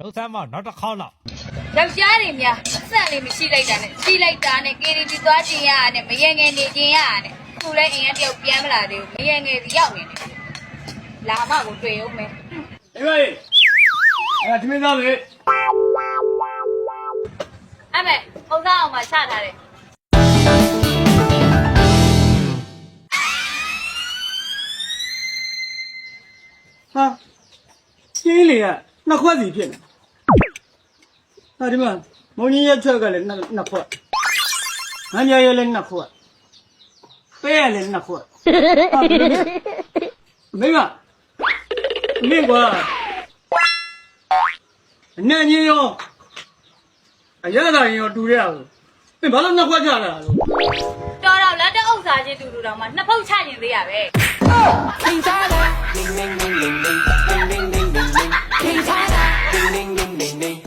လုံးစမ်းမနောက်တစ်ခေါက်လောက် ယောက်ျားတွေများစက်လေးမရှိလိုက်တာနဲ့ရှိလိုက်တာနဲ့ KTV သွားခြင်းရတာနဲ့မရငယ်နေခြင်းရတာနဲ့သူ့လည်းအိမ်ကတယောက်ပြန်မလာသေးဘူးမရငယ်စီရောက်နေတယ်လာမကိုတွေ့အောင်မယ် အေးပါရေးအဲ့ဒါသမင်းသားလေ အဲ့မဲ့ပုံစားအောင်မှချထားတယ် ဟာကျင်းလေကနှစ်ခွက်စီဖြစ်နေဟာဒီမှာမုံကြီးရက်ချက်ကလည်းနှစ်ခွက်ငန်းရရဲလည်းနှစ်ခွက်ပဲရလည်းနှစ်ခွက်ဟာဘယ်လိုလဲမင်းကမင်းအနေကြီးရောအရသာရင်ရောတူရအောင်မင်းဘာလို့နှစ်ခွက်ကြလာလို့ တော်တော့လက်တအုပ်စားချင်းတူတူတော့မှနှစ်ဖုတ်ချရင်သေးရပဲ King China, ling ling ling ling ling ling ling ling ling ling. King China.